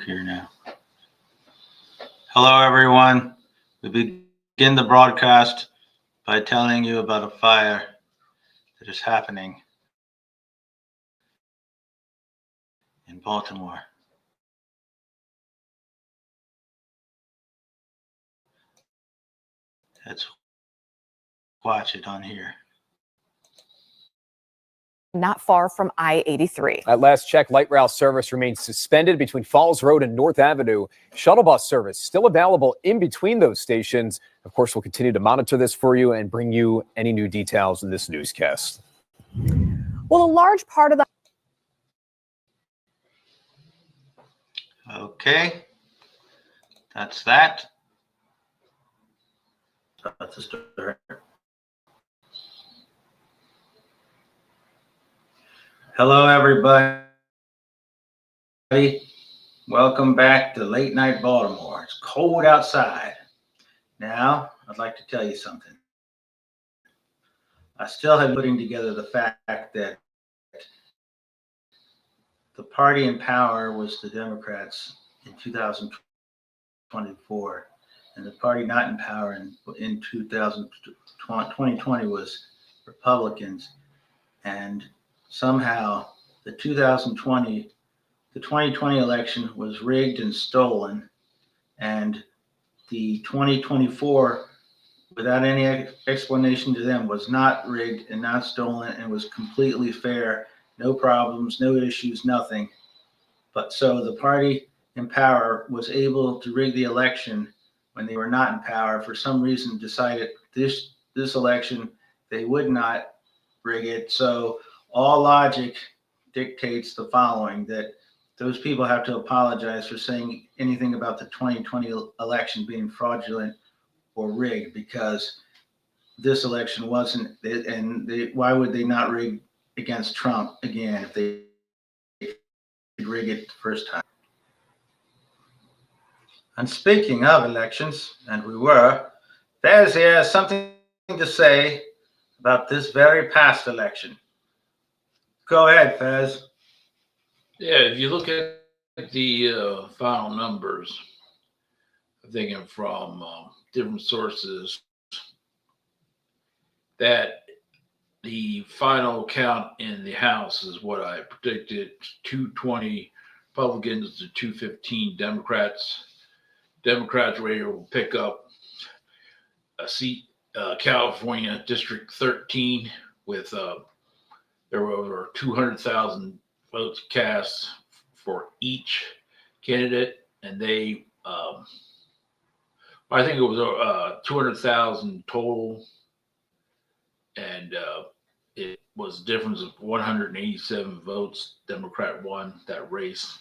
work here now. Hello, everyone. We begin the broadcast by telling you about a fire that is happening in Baltimore. Let's watch it on here. Not far from I-83. At last check, light rail service remains suspended between Falls Road and North Avenue. Shuttle bus service still available in between those stations. Of course, we'll continue to monitor this for you and bring you any new details in this newscast. Well, a large part of the... Okay, that's that. That's the story. Hello, everybody. Welcome back to Late Night Baltimore. It's cold outside. Now, I'd like to tell you something. I still have putting together the fact that the party in power was the Democrats in 2024, and the party not in power in 2020 was Republicans. And somehow the 2020 election was rigged and stolen, and the 2024, without any explanation to them, was not rigged and not stolen and was completely fair. No problems, no issues, nothing. But so the party in power was able to rig the election when they were not in power. For some reason, decided this election they would not rig it. So all logic dictates the following: that those people have to apologize for saying anything about the 2020 election being fraudulent or rigged, because this election wasn't. And why would they not rig against Trump again if they rig it the first time? And speaking of elections, and Fez here has something to say about this very past election. Go ahead, Fez. Yeah, if you look at the final numbers, I'm thinking from different sources, that the final count in the House is what I predicted: 220 Republicans to 215 Democrats. Democrats were able to pick up a seat, California District 13, with there were over 200,000 votes cast for each candidate, and they, I think it was 200,000 total, and it was a difference of 187 votes. Democrat won that race.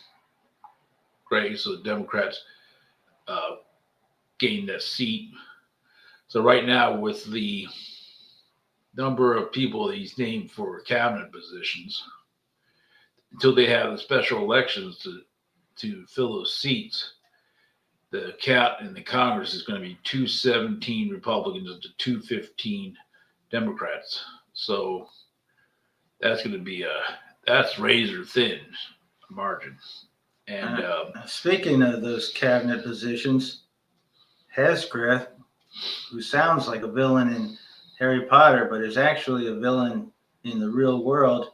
Great, so the Democrats gained that seat. So right now, with the number of people that he's named for cabinet positions, until they have the special elections to fill those seats, the count in the Congress is going to be 217 Republicans to 215 Democrats. So that's going to be that's razor thin margin. And speaking of those cabinet positions, Hesgreth, who sounds like a villain in Harry Potter, but is actually a villain in the real world,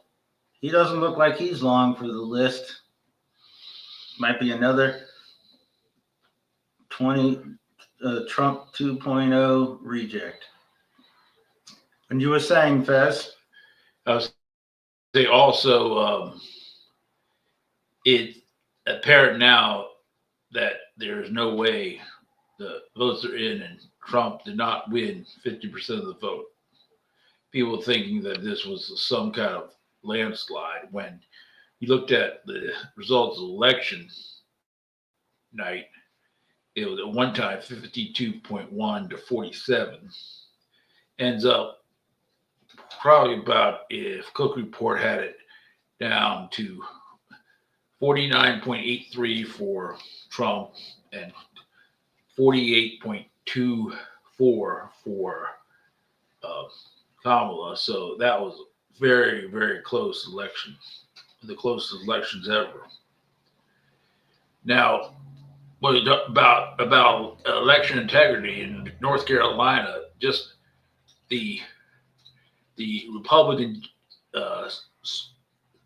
he doesn't look like he's long for the list. Might be another Trump 2.0 reject. And you were saying, Fez? I was saying also, it's apparent now that there's no way the votes are in, and Trump did not win 50% of the vote. People thinking that this was some kind of landslide. When you looked at the results of election night, it was at one time 52.1 to 47. Ends up probably about, if Cook Report had it, down to 49.83 for Trump and 48.24 for Kamala. So that was very, very close election, the closest elections ever. Now, about election integrity in North Carolina, just the Republican uh,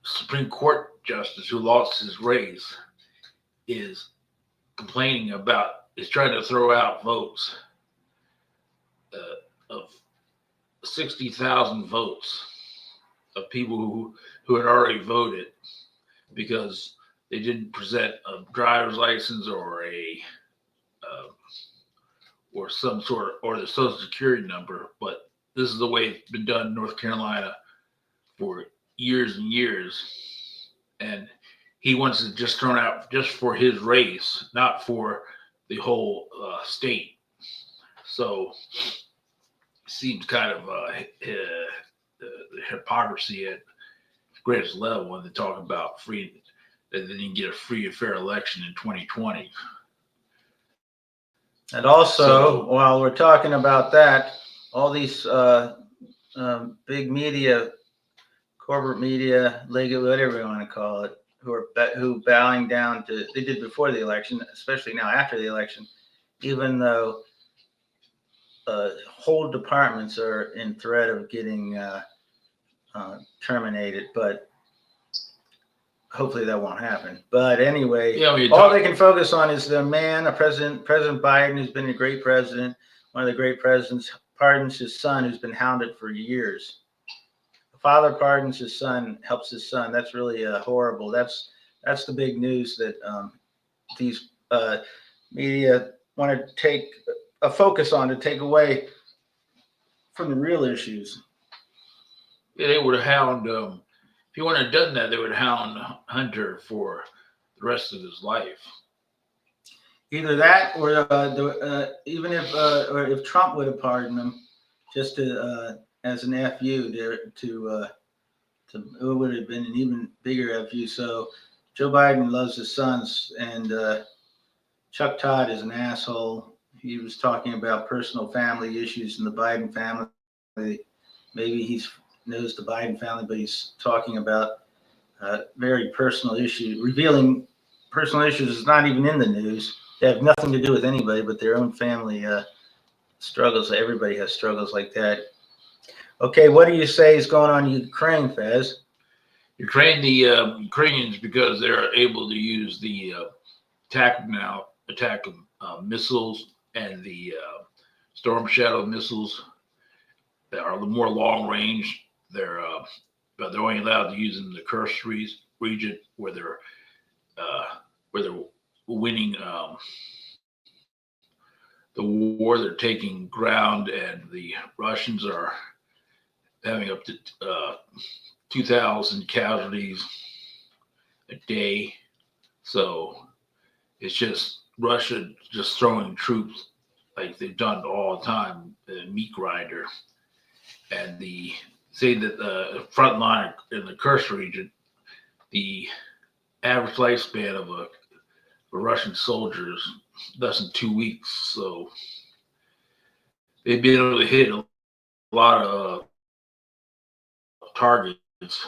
Supreme Court justice who lost his race is is trying to throw out votes of 60,000 votes of people who had already voted because they didn't present a driver's license or some sort of, or the social security number. But this is the way it's been done in North Carolina for years and years. And he wants it just thrown out just for his race, not for the whole state. So it seems kind of hypocrisy at greatest level when they talk about free, that they didn't get a free and fair election in 2020. And also, while we're talking about that, all these big media, corporate media, legal, whatever you want to call it, who bowing down to, they did before the election, especially now after the election, even though whole departments are in threat of getting terminated, but hopefully that won't happen. But anyway, all they can focus on is the man, President Biden, who's been a great president, one of the great presidents, pardons his son who's been hounded for years. The father pardons his son, helps his son. That's really horrible. That's the big news that these media want to take a focus on, to take away from the real issues. Yeah, they would hound. If he wouldn't have done that, they would hound Hunter for the rest of his life. Either that, or even if Trump would have pardoned him, just to as an FU, to it would have been an even bigger FU. So Joe Biden loves his sons, and Chuck Todd is an asshole. He was talking about personal family issues in the Biden family. Maybe he knows the Biden family, but he's talking about very personal issues, revealing personal issues is not even in the news. They have nothing to do with anybody but their own family struggles. Everybody has struggles like that. Okay, what do you say is going on in Ukraine, Fez? Ukraine, the Ukrainians, because they're able to use the attack missiles and the Storm Shadow missiles that are more long range. But they're only allowed to use them in the Kursk region where they're winning the war. They're taking ground, and the Russians are having up to 2,000 casualties a day. So it's just Russia just throwing troops like they've done all the time, the meat grinder. And say that the front line in the Kursk region, the average lifespan of a Russian soldier is less than 2 weeks. So they've been able to hit a lot of targets,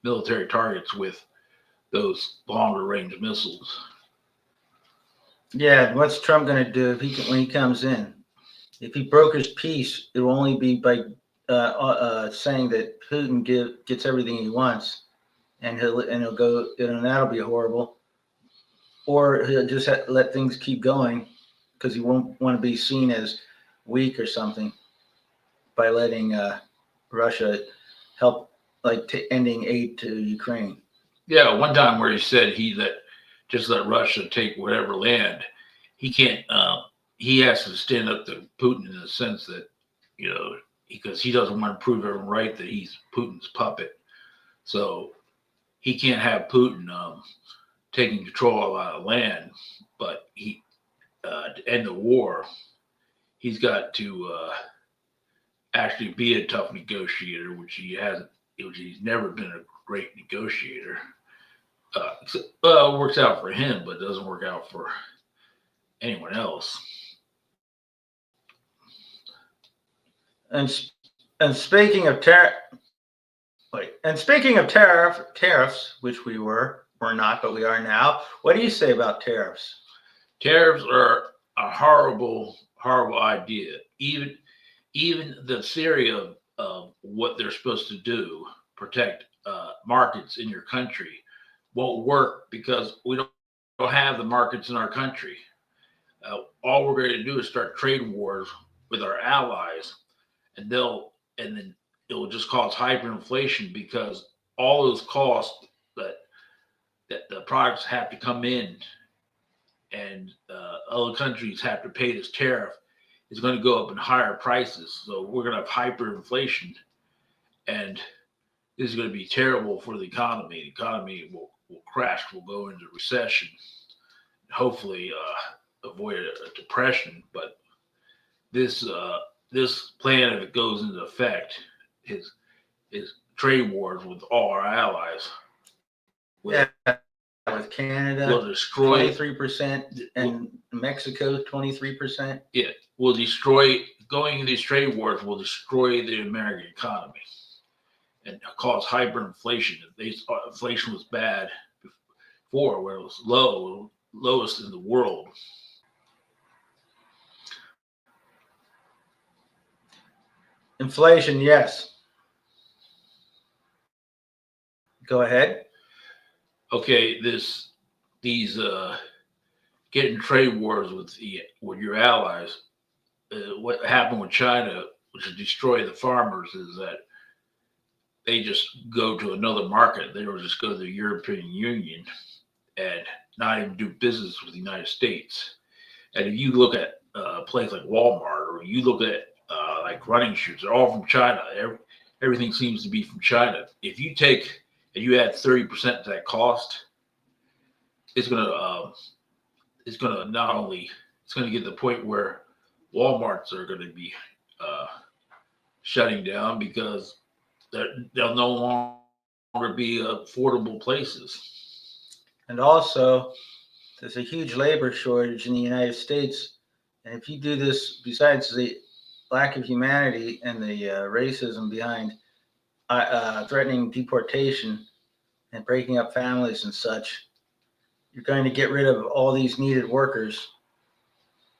military targets, with those longer range missiles. Yeah, what's Trump going to do when he comes in? If he brokers peace, it will only be by saying that Putin gets everything he wants, and he'll go, and that'll be horrible. Or he'll just let things keep going because he won't want to be seen as weak or something by letting Russia help, like ending aid to Ukraine. Yeah, one time where he said just let Russia take whatever land. He can't. He has to stand up to Putin in the sense that, because he doesn't want to prove everyone right that he's Putin's puppet. So he can't have Putin taking control of a lot of land. But to end the war, he's got to actually be a tough negotiator, which he hasn't. He's never been a great negotiator. It works out for him, but it doesn't work out for anyone else. And speaking of tariffs, which we were we're not, but we are now. What do you say about tariffs? Tariffs are a horrible, horrible idea. Even the theory of what they're supposed to do, protect markets in your country, won't work because we don't have the markets in our country. All we're going to do is start trade wars with our allies, and then it will just cause hyperinflation because all those costs that the products have to come in and other countries have to pay this tariff is going to go up in higher prices. So we're going to have hyperinflation, and this is going to be terrible for the economy. The economy will crash. We'll go into recession. Hopefully, avoid a depression. But this plan, if it goes into effect, is trade wars with all our allies. Yeah, with Canada, Will destroy 23%, and Mexico 23%. Yeah, will destroy. Going into these trade wars will destroy the American economy and cause hyperinflation. Inflation was bad before, where it was lowest in the world. Inflation, yes. Go ahead. Okay, these getting trade wars with your allies. What happened with China, which is destroy the farmers, is that they just go to another market. They will just go to the European Union and not even do business with the United States. And if you look at a place like Walmart, or you look at like running shoes, they're all from China. Everything seems to be from China. If you take and you add 30% to that cost, it's gonna not only it's gonna get to the point where Walmarts are gonna be shutting down because they'll no longer be affordable places. And also, there's a huge labor shortage in the United States. And if you do this, besides the lack of humanity and the racism behind threatening deportation and breaking up families and such, you're going to get rid of all these needed workers,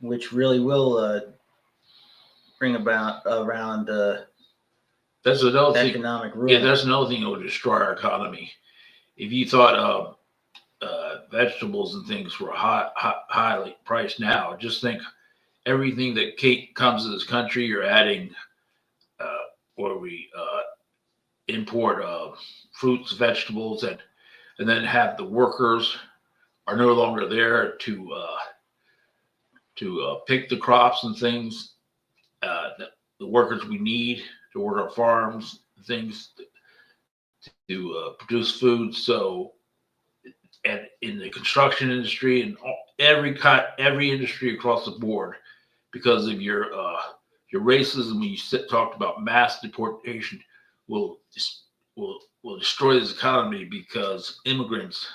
which really will bring about around That's another thing. economic ruin. Yeah, that's another thing that will destroy our economy. If you thought vegetables and things were highly priced now, just think everything that comes to this country, you're adding, where we import fruits, vegetables, and then have the workers are no longer there to pick the crops and things. The workers we need to work our farms, things to produce food. So, and in the construction industry and every industry across the board, because of your racism, when you talked about mass deportation, will destroy this economy because immigrants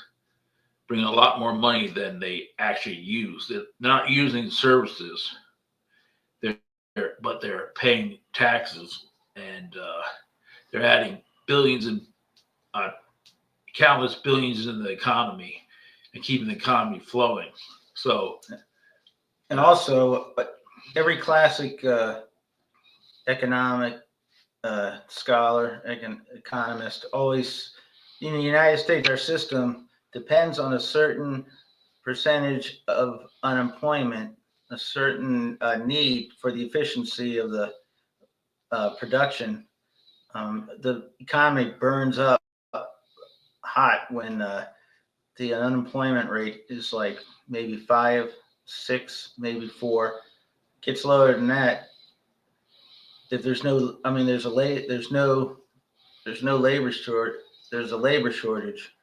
bring a lot more money than they actually use. They're not using the services, but they're paying taxes, and they're adding billions and countless billions in the economy and keeping the economy flowing. So, and also, every classic economic scholar, economist, always in the United States, our system depends on a certain percentage of unemployment, a certain need for the efficiency of the production. The economy burns up hot when the unemployment rate is like maybe 5, 6, maybe 4. Gets lower than that. If there's no, I mean, there's no labor shortage. There's a labor shortage,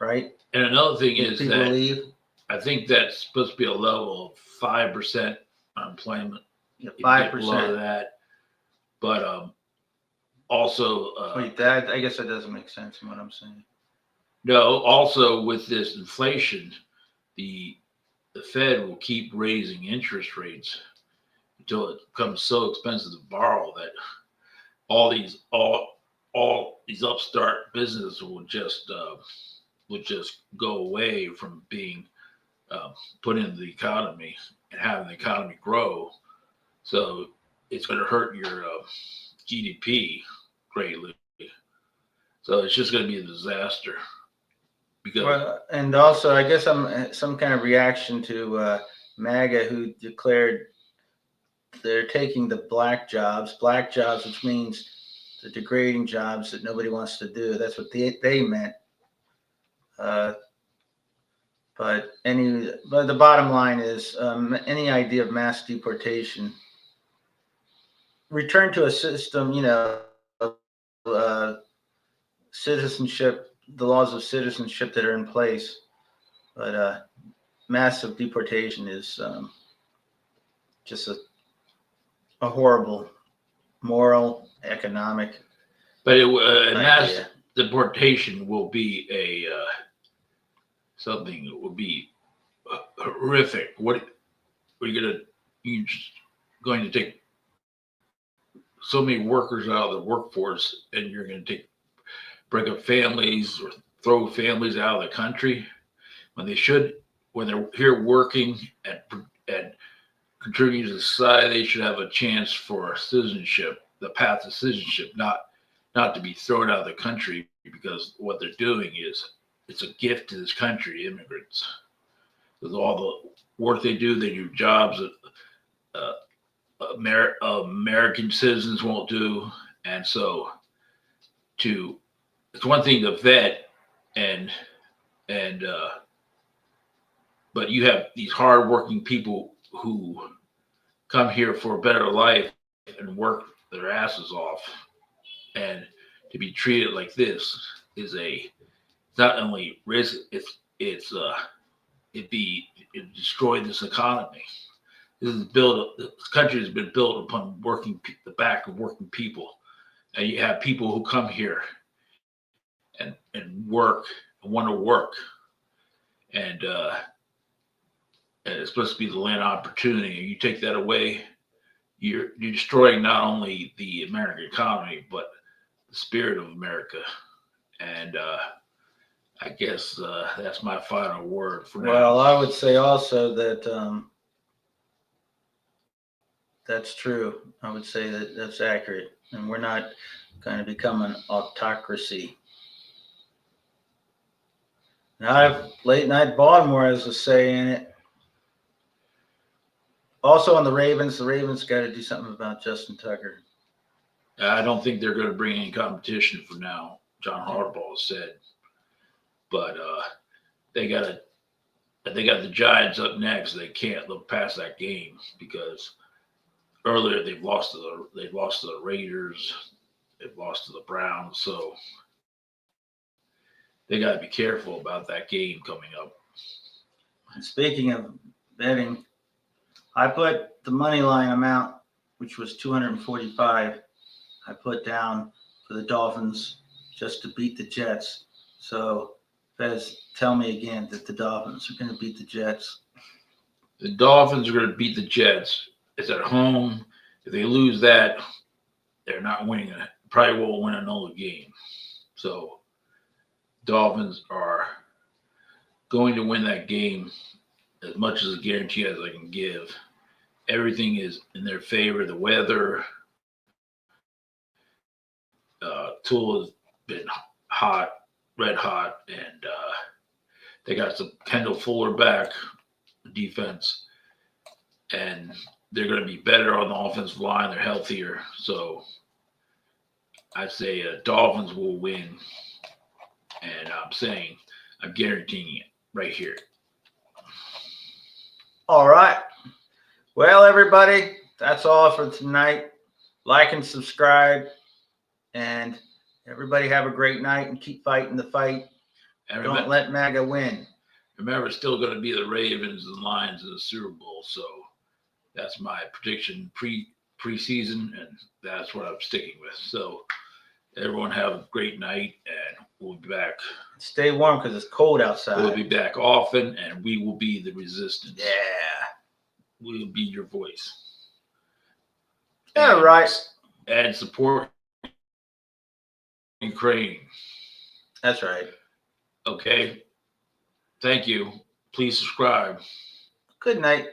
right? and another thing If is people that leave, I think that's supposed to be a level of 5% unemployment. yeah, If you get 5%. below that, but also Wait, that I guess that doesn't make sense in what I'm saying. no. Also, with this inflation, the Fed will keep raising interest rates until it becomes so expensive to borrow that all these upstart businesses will just would just go away from being put into the economy and having the economy grow. So it's going to hurt your GDP greatly. So it's just going to be a disaster. Because Well, and also, I guess I'm some kind of reaction to MAGA, who declared they're taking the black jobs, which means the degrading jobs that nobody wants to do. That's what they meant. But the bottom line is any idea of mass deportation, return to a system, citizenship, the laws of citizenship that are in place. But massive deportation is just a horrible moral, economic. But mass deportation will be something that will be horrific. What are you going to take so many workers out of the workforce, and you're going to break up families or throw families out of the country when they're here working and contributing to society? They should have a chance for citizenship, the path to citizenship, not to be thrown out of the country, because what they're doing is it's a gift to this country, immigrants. With all the work they do jobs that American citizens won't do. And so it's one thing to vet but you have these hardworking people who come here for a better life and work their asses off, and to be treated like this is not only risk, it destroyed this economy. This country has been built upon the back of working people, and you have people who come here and work and want to work, and it's supposed to be the land of opportunity. You take that away, you're destroying not only the American economy but the spirit of America. And I guess that's my final word for now. Well, I would say also that that's true. I would say that that's accurate, and we're not going to become an autocracy. Now, late night Baltimore has a say in it. Also on the Ravens got to do something about Justin Tucker. I don't think they're going to bring any competition for now, John Harbaugh said. But they got the Giants up next. They can't look past that game because earlier they've lost to the Raiders, they've lost to the Browns, so they got to be careful about that game coming up. And speaking of betting, I put the money line amount, which was 245. I put down for the Dolphins just to beat the Jets. So, Fez, tell me again that the Dolphins are going to beat the Jets. The Dolphins are going to beat the Jets. It's at home. If they lose that, they're not winning it. Probably won't win another game. So, Dolphins are going to win that game as much as a guarantee as I can give. Everything is in their favor. The weather. Tua has been hot, red hot, and they got some Kendall Fuller back defense, and they're going to be better on the offensive line. They're healthier, so I say Dolphins will win, and I'm guaranteeing it right here. All right. Well, everybody, that's all for tonight. Like and subscribe, and everybody have a great night and keep fighting the fight. And don't let MAGA win. Remember, it's still going to be the Ravens and Lions in the Super Bowl. So that's my prediction preseason, and that's what I'm sticking with. So everyone have a great night, and we'll be back. Stay warm because it's cold outside. We'll be back often, and we will be the resistance. Yeah. We'll be your voice. Yeah, right. And support Ukraine. That's right. Okay. Thank you. Please subscribe. Good night.